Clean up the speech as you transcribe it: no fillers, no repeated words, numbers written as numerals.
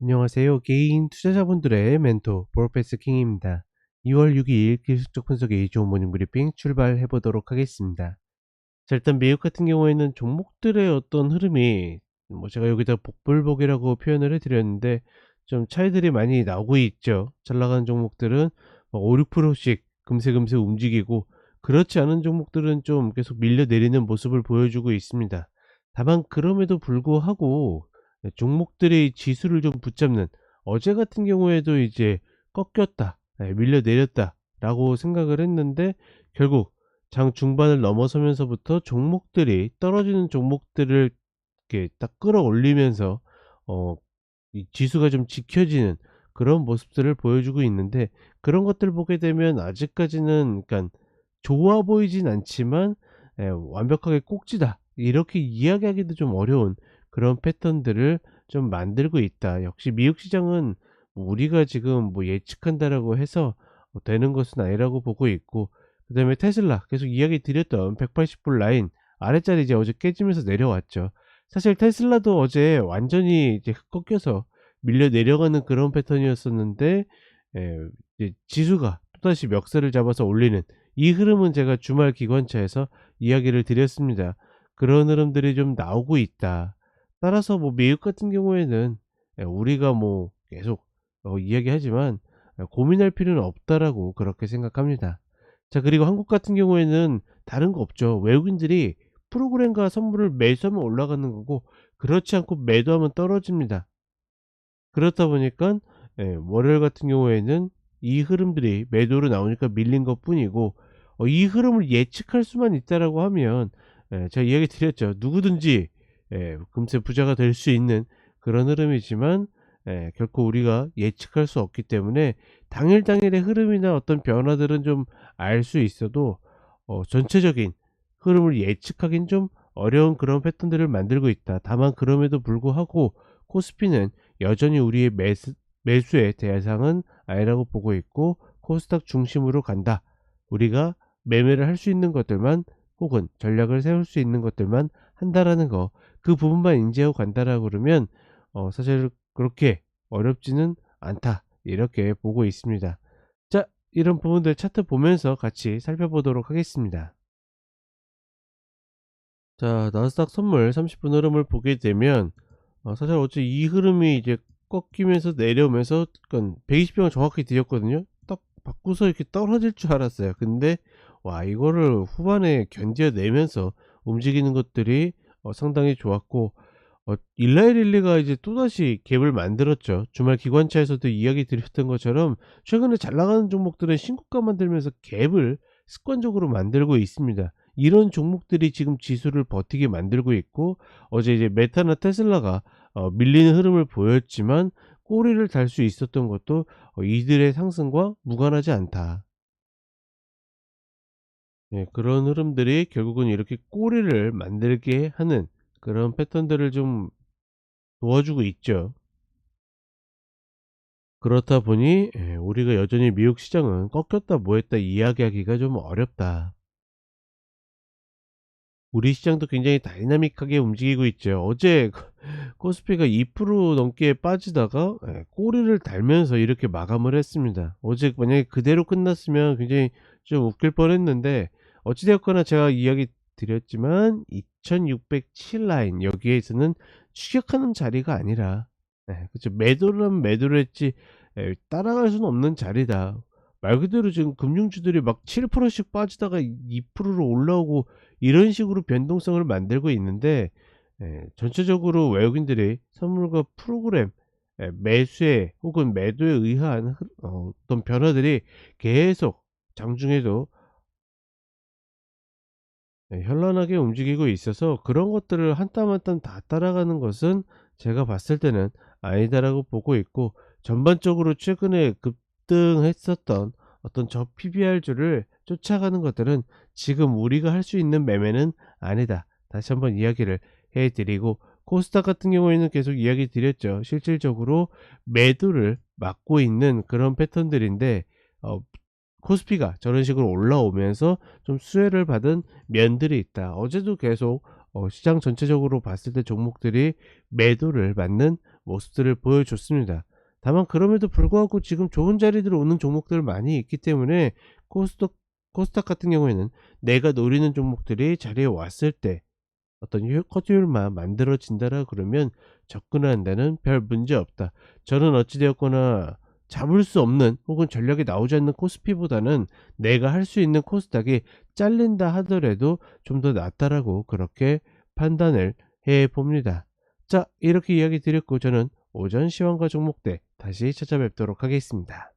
안녕하세요. 개인 투자자분들의 멘토 보로패스 킹입니다. 2월 6일 기술적 분석의 좋은 모닝 브리핑 출발해 보도록 하겠습니다. 자, 일단 미국 같은 경우에는 종목들의 어떤 흐름이 제가 여기다 복불복이라고 표현을 해드렸는데 좀 차이들이 많이 나오고 있죠. 잘 나가는 종목들은 5, 6%씩 금세금세 움직이고, 그렇지 않은 종목들은 좀 계속 밀려 내리는 모습을 보여주고 있습니다. 다만 그럼에도 불구하고 종목들의 지수를 좀 붙잡는, 어제 같은 경우에도 이제 꺾였다, 밀려 내렸다 라고 생각을 했는데, 결국 장 중반을 넘어서면서부터 종목들이 떨어지는 종목들을 이렇게 딱 끌어올리면서 어 이 지수가 좀 지켜지는 그런 모습들을 보여주고 있는데, 그런 것들을 보게 되면 아직까지는 그러니까 좋아 보이진 않지만 완벽하게 꼭지다 이렇게 이야기하기도 좀 어려운 그런 패턴들을 좀 만들고 있다. 역시 미국 시장은 우리가 지금 예측한다라고 해서 되는 것은 아니라고 보고 있고, 그다음에 테슬라 계속 이야기 드렸던 180불 라인 아래자리 이제 어제 깨지면서 내려왔죠. 사실 테슬라도 어제 완전히 이제 꺾여서 밀려 내려가는 그런 패턴이었었는데, 이제 지수가 또다시 멱살을 잡아서 올리는 이 흐름은 제가 주말 기관차에서 이야기를 드렸습니다. 그런 흐름들이 좀 나오고 있다. 따라서 미국 같은 경우에는 우리가 계속 이야기하지만 고민할 필요는 없다라고 그렇게 생각합니다. 자, 그리고 한국 같은 경우에는 다른 거 없죠. 외국인들이 프로그램과 선물을 매수하면 올라가는 거고, 그렇지 않고 매도하면 떨어집니다. 그렇다 보니까 월요일 같은 경우에는 이 흐름들이 매도로 나오니까 밀린 것뿐이고, 이 흐름을 예측할 수만 있다라고 하면 제가 이야기 드렸죠. 누구든지 금세 부자가 될 수 있는 그런 흐름이지만, 결코 우리가 예측할 수 없기 때문에 당일 당일의 흐름이나 어떤 변화들은 좀 알 수 있어도 전체적인 흐름을 예측하긴 좀 어려운 그런 패턴들을 만들고 있다. 다만 그럼에도 불구하고 코스피는 여전히 우리의 매수의 대상은 아니라고 보고 있고, 코스닥 중심으로 간다. 우리가 매매를 할 수 있는 것들만, 혹은 전략을 세울 수 있는 것들만 한다라는 거, 그 부분만 인지하고 간다라고 그러면 사실 그렇게 어렵지는 않다 이렇게 보고 있습니다. 자, 이런 부분들 차트 보면서 같이 살펴보도록 하겠습니다. 자, 나스닥 선물 30분 흐름을 보게 되면 사실 어제 이 흐름이 이제 꺾이면서 내려오면서 120병을 정확히 드렸거든요. 딱 받고서 이렇게 떨어질 줄 알았어요. 근데 와, 이거를 후반에 견뎌내면서 움직이는 것들이 상당히 좋았고, 일라이릴리가 이제 또다시 갭을 만들었죠. 주말 기관차에서도 이야기 드렸던 것처럼 최근에 잘 나가는 종목들은 신고가 만들면서 갭을 습관적으로 만들고 있습니다. 이런 종목들이 지금 지수를 버티게 만들고 있고, 어제 이제 메타나 테슬라가 밀리는 흐름을 보였지만 꼬리를 달 수 있었던 것도 이들의 상승과 무관하지 않다. 예, 그런 흐름들이 결국은 이렇게 꼬리를 만들게 하는 그런 패턴들을 좀 도와주고 있죠. 그렇다 보니 우리가 여전히 미국 시장은 꺾였다 뭐했다 이야기하기가 좀 어렵다. 우리 시장도 굉장히 다이나믹하게 움직이고 있죠. 어제 코스피가 2% 넘게 빠지다가 꼬리를 달면서 이렇게 마감을 했습니다. 어제 만약에 그대로 끝났으면 굉장히 좀 웃길 뻔했는데, 어찌 되었거나 제가 이야기 드렸지만 2607 라인 여기에서는 추격하는 자리가 아니라, 그쵸, 매도를 하면 매도를 했지 따라갈 수는 없는 자리다. 말 그대로 지금 금융주들이 막 7%씩 빠지다가 2%로 올라오고 이런 식으로 변동성을 만들고 있는데, 전체적으로 외국인들이 선물과 프로그램 매수에 혹은 매도에 의한 어떤 변화들이 계속 장중에도 현란하게 움직이고 있어서, 그런 것들을 한 땀 한 땀 다 따라가는 것은 제가 봤을 때는 아니다라고 보고 있고, 전반적으로 최근에 급등했었던 어떤 저 PBR주를 쫓아가는 것들은 지금 우리가 할 수 있는 매매는 아니다. 다시 한번 이야기를 해 드리고, 코스닥 같은 경우에는 계속 이야기 드렸죠. 실질적으로 매도를 막고 있는 그런 패턴들인데, 어 코스피가 저런 식으로 올라오면서 좀 수혜를 받은 면들이 있다. 어제도 계속 시장 전체적으로 봤을 때 종목들이 매도를 맞는 모습들을 보여줬습니다. 다만 그럼에도 불구하고 지금 좋은 자리들 오는 종목들 많이 있기 때문에 코스닥 같은 경우에는 내가 노리는 종목들이 자리에 왔을 때 어떤 커트율만 만들어진다라 그러면 접근하는 데는 별 문제 없다. 저는 어찌 되었거나 잡을 수 없는 혹은 전략이 나오지 않는 코스피보다는 내가 할 수 있는 코스닥이 잘린다 하더라도 좀 더 낫다라고 그렇게 판단을 해 봅니다. 자, 이렇게 이야기 드렸고 저는 오전 시황과 종목대 다시 찾아뵙도록 하겠습니다.